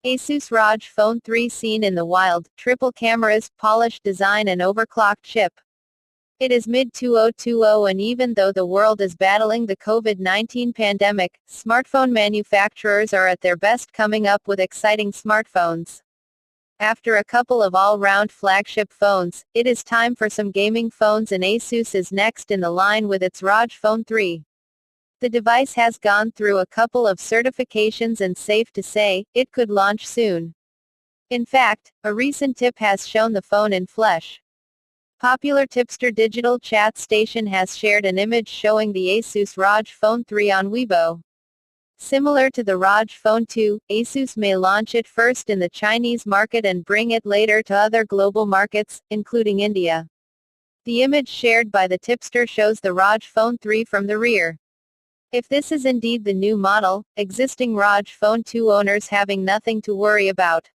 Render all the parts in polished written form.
Asus ROG Phone 3 seen in the wild, triple cameras, polished design and overclocked chip. It is mid-2020 and even though the world is battling the COVID-19 pandemic, smartphone manufacturers are at their best coming up with exciting smartphones. After a couple of all-round flagship phones, it is time for some gaming phones and Asus is next in the line with its ROG Phone 3. The device has gone through a couple of certifications and safe to say, it could launch soon. In fact, a recent tip has shown the phone in flesh. Popular tipster Digital Chat Station has shared an image showing the Asus ROG Phone 3 on Weibo. Similar to the ROG Phone 2, Asus may launch it first in the Chinese market and bring it later to other global markets, including India. The image shared by the tipster shows the ROG Phone 3 from the rear. If this is indeed the new model, existing ROG Phone 2 owners having nothing to worry about.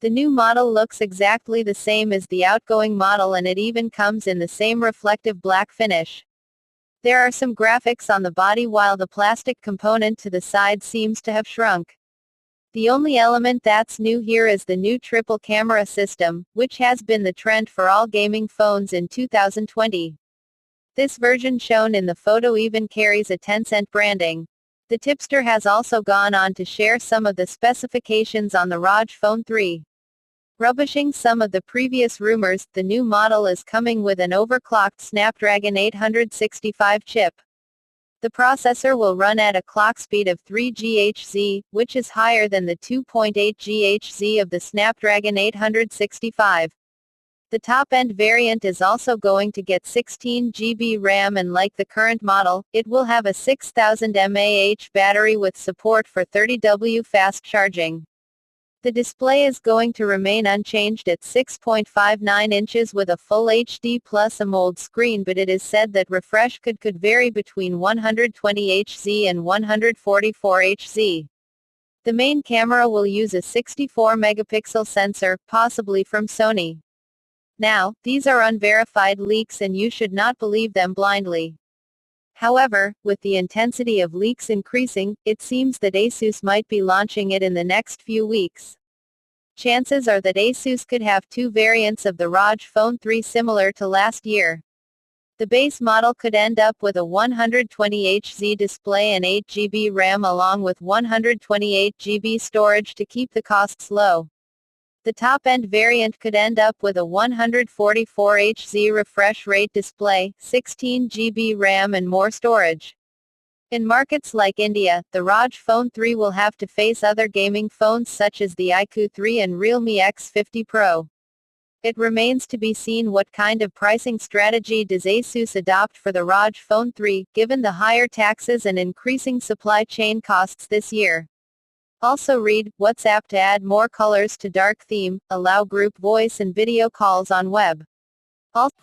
The new model looks exactly the same as the outgoing model and it even comes in the same reflective black finish. There are some graphics on the body while the plastic component to the side seems to have shrunk. The only element that's new here is the new triple camera system, which has been the trend for all gaming phones in 2020. This version shown in the photo even carries a Tencent branding. The tipster has also gone on to share some of the specifications on the ROG Phone 3. Rubbishing some of the previous rumors, the new model is coming with an overclocked Snapdragon 865 chip. The processor will run at a clock speed of 3 GHz, which is higher than the 2.8 GHz of the Snapdragon 865. The top-end variant is also going to get 16 GB RAM and like the current model, it will have a 6000 mAh battery with support for 30W fast charging. The display is going to remain unchanged at 6.59 inches with a Full HD Plus AMOLED screen, but it is said that refresh could vary between 120 Hz and 144 Hz. The main camera will use a 64-megapixel sensor, possibly from Sony. Now, these are unverified leaks and you should not believe them blindly. However, with the intensity of leaks increasing, it seems that Asus might be launching it in the next few weeks. Chances are that Asus could have two variants of the ROG Phone 3 similar to last year. The base model could end up with a 120 Hz display and 8 GB RAM along with 128 GB storage to keep the costs low. The top-end variant could end up with a 144 Hz refresh rate display, 16 GB RAM and more storage. In markets like India, the ROG Phone 3 will have to face other gaming phones such as the iQOO 3 and Realme X50 Pro. It remains to be seen what kind of pricing strategy does Asus adopt for the ROG Phone 3, given the higher taxes and increasing supply chain costs this year. Also read, WhatsApp to add more colors to dark theme, allow group voice and video calls on web. Also